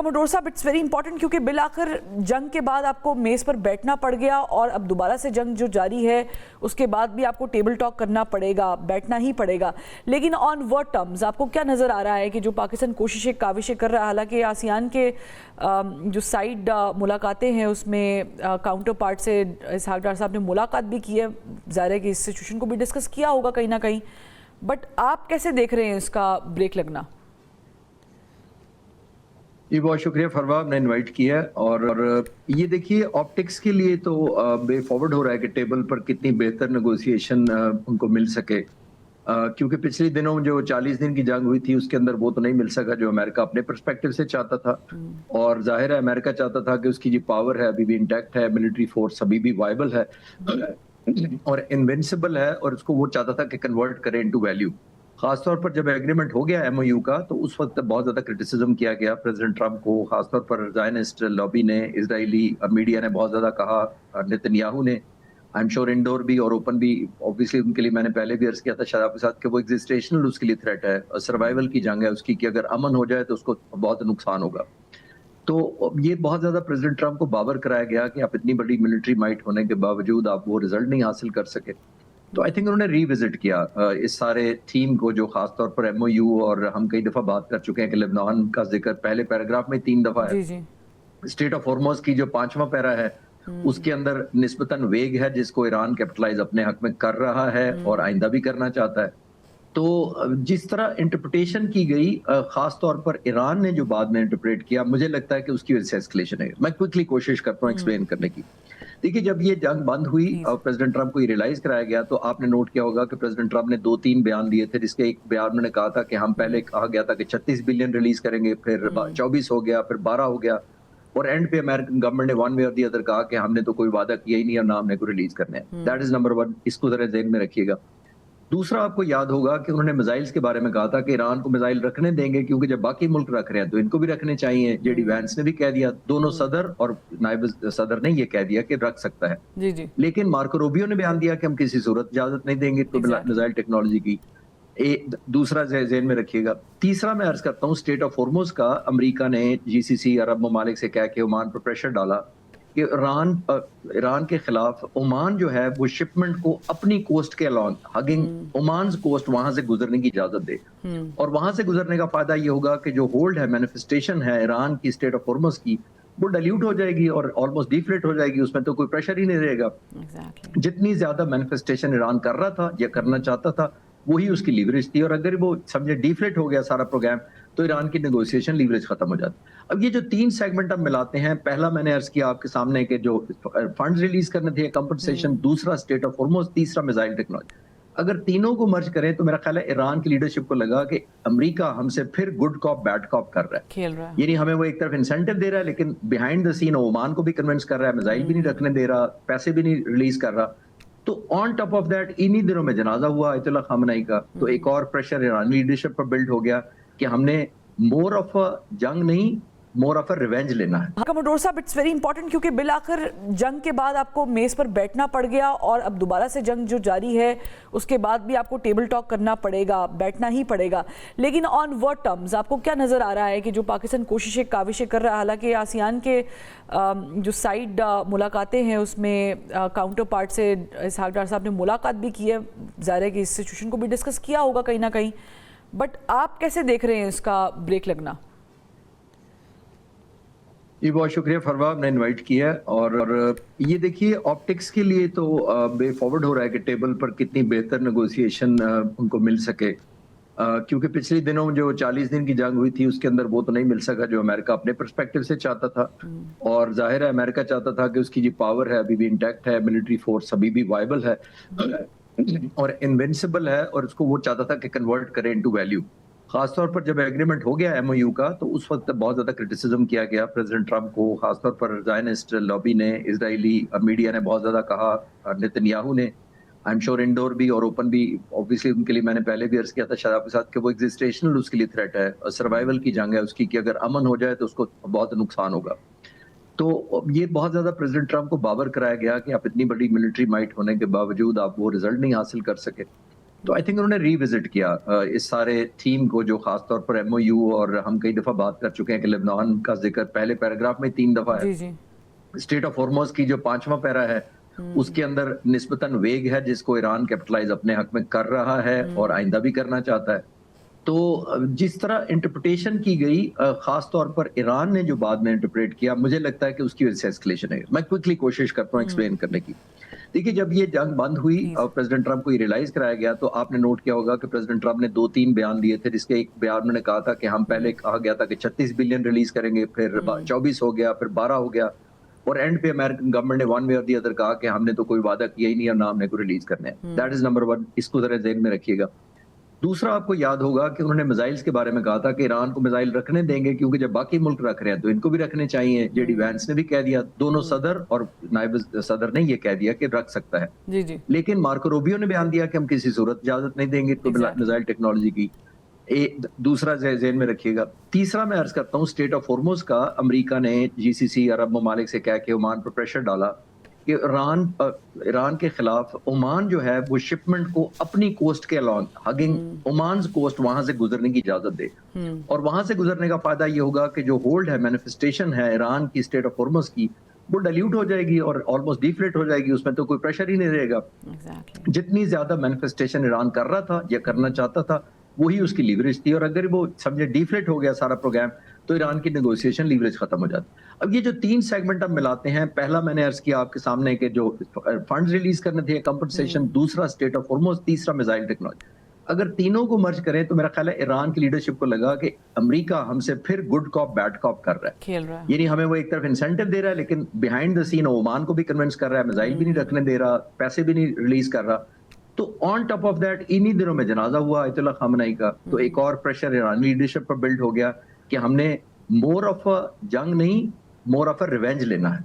Commodore साहब, it's very important क्योंकि bill आखिर जंग के बाद आपको मेज़ पर बैठना पड़ गया और अब दोबारा से जंग जो जारी है उसके बाद भी आपको टेबल टॉक करना पड़ेगा, बैठना ही पड़ेगा। लेकिन ऑन व्हाट टर्म्स आपको क्या नज़र आ रहा है कि जो पाकिस्तान कोशिशें काविशें कर रहा है, हालांकि आसियान के जो साइड मुलाकातें हैं उसमें काउंटर पार्ट से इसहाक डार साहब ने मुलाकात भी की है, ज़ाहिर है कि इस सिचुएशन को भी डिस्कस किया होगा कहीं ना कहीं, बट आप कैसे देख रहे हैं इसका ब्रेक लगना? जी बहुत शुक्रिया फरवा, आपने इनवाइट किया है। और ये देखिए, ऑप्टिक्स के लिए तो वे फॉरवर्ड हो रहा है कि टेबल पर कितनी बेहतर नेगोशिएशन उनको मिल सके, क्योंकि पिछले दिनों जो 40 दिन की जंग हुई थी उसके अंदर वो तो नहीं मिल सका जो अमेरिका अपने पर्सपेक्टिव से चाहता था। और जाहिर है अमेरिका चाहता था कि उसकी जो पावर है अभी भी इंटैक्ट है, मिलिट्री फोर्स अभी भी वायबल है और इनविंसिबल है, और उसको वो चाहता था कि कन्वर्ट करे इनटू वैल्यू। खासतौर पर जब एग्रीमेंट हो गया एमओयू का, तो उस वक्त बहुत ज्यादा क्रिटिसिज्म किया गया प्रेसिडेंट ट्रंप को, खासतौर पर ज़ायनिस्ट लॉबी ने, इजरायली मीडिया ने बहुत ज्यादा कहा, नेतन्याहू ने, आई एम श्योर इंडोर भी और ओपन भी। ऑब्वियसली उनके लिए मैंने पहले भी अर्ज किया था शायद आपके साथ कि वो एग्जिस्टेशनल उसके लिए थ्रेट है, सर्वाइवल की जंग है उसकी, कि अगर अमन हो जाए तो उसको बहुत नुकसान होगा। तो ये बहुत ज्यादा प्रेसिडेंट ट्रंप को बावर कराया गया कि आप इतनी बड़ी मिलिट्री माइट होने के बावजूद आप वो रिजल्ट नहीं हासिल कर सके। तो आई थिंक उन्होंने रीविजिट किया इस सारे थीम को, जो खासतौर पर एमओयू, और हम कई दफा बात कर चुके हैं कि लेबनान का जिक्र पहले पैराग्राफ में 3 दफा है। जी जी। स्टेट ऑफ हॉर्मोज की जो 5वां पैरा है उसके अंदर निस्बतन वेग है, जिसको ईरान कैपिटलाइज अपने हक में कर रहा है और आइंदा भी करना चाहता है। तो जिस तरह इंटरप्रिटेशन की गई, खास तौर पर ईरान ने जो बाद में इंटरप्रेट किया, मुझे लगता है कि उसकी वजह से एस्केलेशन है। मैं क्विकली कोशिश करता हूँ एक्सप्लेन करने की। देखिए, जब ये जंग बंद हुई और प्रेसिडेंट ट्रंप को ये रियलाइज कराया गया, तो आपने नोट किया होगा कि प्रेसिडेंट ट्रंप ने 2-3 बयान दिए थे, जिसके एक बयान उन्होंने कहा था कि हम पहले कहा गया था कि 36 बिलियन रिलीज करेंगे, फिर 24 हो गया, फिर 12 हो गया, और एंड पे अमेरिकन गवर्नमेंट ने वन वे और दी अदर कहा कि हमने तो कोई वादा किया ही नहीं और ना हमने को रिलीज करने हैं। दैट इज नंबर 1, इसको जरा ज़हन में रखिएगा। दूसरा, आपको याद होगा कि उन्होंने मिसाइल्स के बारे में कहा था कि ईरान को मिसाइल रखने देंगे, क्योंकि जब बाकी मुल्क रख रहे हैं तो इनको भी रखने चाहिए। जेडी वैंस ने भी कह दिया, दोनों सदर और नायब सदर ने ये कह दिया कि रख सकता है। जी जी। लेकिन मार्को रूबियो ने बयान दिया कि हम किसी सूरत इजाजत नहीं देंगे तो मिसाइल टेक्नोलॉजी की। दूसरा जेन में रखिएगा। तीसरा मैं अर्ज करता हूँ, स्टेट ऑफ हॉर्मोज का अमेरिका ने जीसीसी अरब ममालिक से कह के ओमान पर प्रेशर डाला कि ईरान के खिलाफ ओमान जो है वो शिपमेंट को अपनी कोस्ट के अलॉन्ग हगिंग ओमान कोस्ट वहां से गुजरने की इजाजत दे। और वहां से गुजरने का फायदा ये होगा कि जो होल्ड है, मैनिफेस्टेशन है ईरान की स्टेट ऑफ हॉर्मोज की, वो डाइल्यूट हो जाएगी और ऑलमोस्ट डिफ्लेट हो जाएगी, उसमें तो कोई प्रेशर ही नहीं रहेगा। जितनी ज्यादा मैनिफेस्टेशन ईरान कर रहा था या करना चाहता था, वही उसकी लीवरेज थी, और अगर वो समझे डिफ्लेट हो गया सारा प्रोग्राम, तो ईरान की नेगोशिएशन लीवरेज खत्म हो जाती। अब ये जो 3 सेगमेंट हम मिलाते हैं, पहला मैंने अर्ज किया आपके सामने कि जो फंड रिलीज करने थे, कंपनसेशन, दूसरा स्टेट ऑफ हॉर्मोज, तीसरा मिसाइल टेक्नोलॉजी। अगर तीनों को मर्ज करें तो मेरा ख्याल है ईरान की लीडरशिप को लगा कि अमेरिका हमसे फिर गुड कॉप बैड कॉप कर रहा है, खेल रहा है। यानी हमें वो एक तरफ इंसेंटिव दे रहा है, लेकिन बिहाइंड द सीन ओमान को भी कन्विंस कर रहा है, मिसाइल भी नहीं रखने दे रहा, पैसे भी नहीं रिलीज कर रहा। तो ऑन टॉप ऑफ दैट इन्हीं दिनों में जनाजा हुआ आयतुल्लाह खामनेई का, तो एक और प्रेशर ईरानी लीडरशिप पर बिल्ड हो गया कि हमने मोर ऑफ अ जंग नहीं, मोर ऑफ अ रिवेंज लेना है। कमोडोर साहब, इट्स वेरी इंपॉर्टेंट क्योंकि बिल आखिर जंग के बाद आपको मेज़ पर बैठना पड़ गया और अब दोबारा से जंग जो जारी है उसके बाद भी आपको टेबल टॉक करना पड़ेगा, बैठना ही पड़ेगा। लेकिन ऑन व्हाट टर्म्स आपको क्या नज़र आ रहा है कि जो पाकिस्तान कोशिशें काविशें कर रहा है, हालांकि आसियान के जो साइड मुलाकातें हैं उसमें काउंटर पार्ट से इसहाक डार साहब ने मुलाकात भी की है, ज़ाहिर है कि इस सिचुएशन को भी डिस्कस किया होगा कहीं ना कहीं, बट आप कैसे देख रहे हैं इसका ब्रेक लगना? जी बहुत शुक्रिया फरवा, आपने इनवाइट किया है। और ये देखिए, ऑप्टिक्स के लिए तो वे फॉरवर्ड हो रहा है कि टेबल पर कितनी बेहतर नेगोशिएशन उनको मिल सके, क्योंकि पिछले दिनों जो 40 दिन की जंग हुई थी उसके अंदर वो तो नहीं मिल सका जो अमेरिका अपने पर्सपेक्टिव से चाहता था। और जाहिर है अमेरिका चाहता था कि उसकी जो पावर है अभी भी इंटैक्ट है, मिलिट्री फोर्स अभी भी वायबल है और इनविंसिबल है, और उसको वो चाहता था कि कन्वर्ट करे इनटू वैल्यू। खासतौर पर जब एग्रीमेंट हो गया एमओयू का, तो उस वक्त बहुत ज्यादा क्रिटिसिज्म किया गया प्रेसिडेंट ट्रंप को, खासतौर पर ज़ायनिस्ट लॉबी ने, इजरायली मीडिया ने बहुत ज्यादा कहा, नेतन्याहू ने, आई एम श्योर इंडोर भी और ओपन भी। ऑब्वियसली उनके लिए मैंने पहले भी अर्ज किया था शायद आपके साथ कि वो एग्जिस्टेशनल उसके लिए थ्रेट है, सर्वाइवल की जंग है उसकी, कि अगर अमन हो जाए तो उसको बहुत नुकसान होगा। तो ये बहुत ज्यादा प्रेसिडेंट ट्रंप को बावर कराया गया कि आप इतनी बड़ी मिलिट्री माइट होने के बावजूद आप वो रिजल्ट नहीं हासिल कर सके। तो आई थिंक उन्होंने रिविजिट किया इस सारे थीम को, जो खासतौर पर एमओयू, और हम कई दफा बात कर चुके हैं कि लेबनान का जिक्र पहले पैराग्राफ में 3 दफा है। जी जी। स्टेट ऑफ हॉर्मोज की जो 5वां पैरा है उसके अंदर निस्बतन वेग है, जिसको ईरान कैपिटलाइज अपने हक में कर रहा है और आइंदा भी करना चाहता है। तो जिस तरह इंटरप्रिटेशन की गई, खास तौर पर ईरान ने जो बाद में इंटरप्रेट किया, मुझे लगता है कि उसकी वजह से एस्केलेशन है। मैं क्विकली कोशिश करता हूँ एक्सप्लेन करने की। देखिए, जब ये जंग बंद हुई और प्रेसिडेंट ट्रंप को ये रियलाइज कराया गया, तो आपने नोट किया होगा कि प्रेसिडेंट ट्रंप ने 2-3 बयान दिए थे, जिसके एक बयान उन्होंने कहा था कि हम पहले कहा गया था कि 36 बिलियन रिलीज करेंगे, फिर 24 हो गया, फिर 12 हो गया, और एंड पे अमेरिकन गवर्नमेंट ने वन वे और दी अदर कहा कि हमने तो कोई वादा किया ही नहीं और ना हमने कोई रिलीज करने हैं। दैट इज नंबर 1, इसको जरा ज़हन में रखिएगा। दूसरा, आपको याद होगा कि उन्होंने मिसाइल्स के बारे में कहा था कि ईरान को मिसाइल रखने देंगे, क्योंकि जब बाकी मुल्क रख रहे हैं तो इनको भी रखने चाहिए। जेडी वैंस ने भी कह दिया, दोनों सदर और नायब सदर ने ये कह दिया कि रख सकता है। जी जी। लेकिन मार्को रूबियो ने बयान दिया कि हम किसी सूरत इजाजत नहीं देंगे तो मिसाइल टेक्नोलॉजी की। दूसरा ज़हन में रखिएगा। तीसरा मैं अर्ज करता हूँ, स्टेट ऑफ हॉर्मोज का अमेरिका ने जीसीसी अरब ममालिक से कह के ओमान पर प्रेशर डाला कि ईरान के खिलाफ ओमान जो है वो शिपमेंट को अपनी कोस्ट के अलॉन्ग हगिंग ओमान कोस्ट वहां से गुजरने की इजाजत दे। और वहां से गुजरने का फायदा ये होगा कि जो होल्ड है, मैनिफेस्टेशन है ईरान की स्टेट ऑफ हॉर्मोज की, वो डाइल्यूट हो जाएगी और ऑलमोस्ट डिफ्लेट हो जाएगी। उसमें तो कोई प्रेशर ही नहीं रहेगा। जितनी ज्यादा मैनिफेस्टेशन ईरान कर रहा था या करना चाहता था, वही उसकी लीवरेज थी। और अगर वो समझे डिफ्लेट हो गया सारा प्रोग्राम, तो ईरान की नेगोशिएशन लीवरेज खत्म हो जाती। अब ये जो 3 सेगमेंट हम मिलाते हैं, पहला मैंने अर्ज किया आपके सामने कि जो फंड रिलीज करने थे, कंपनसेशन, दूसरा स्टेट ऑफ हॉर्मोज, तीसरा मिसाइल टेक्नोलॉजी। अगर तीनों को मर्ज करें तो मेरा ख्याल है ईरान की लीडरशिप को लगा कि अमेरिका हमसे फिर गुड कॉप बैड कॉप कर रहा है, खेल रहा है। यानी हमें वो एक तरफ इंसेंटिव दे रहा है, लेकिन बिहाइंड द सीन ओमान को भी कन्विंस कर रहा है, मिसाइल भी नहीं रखने दे रहा, पैसे भी नहीं रिलीज कर रहा। तो ऑन टॉप ऑफ दैट इन्हीं दिनों में जनाजा हुआ अयतुल्लाह खामनेई का, तो एक और प्रेशर ईरानी लीडरशिप पर बिल्ड हो गया कि हमने मोर ऑफ अ जंग नहीं, मोर ऑफ अ रिवेंज लेना है।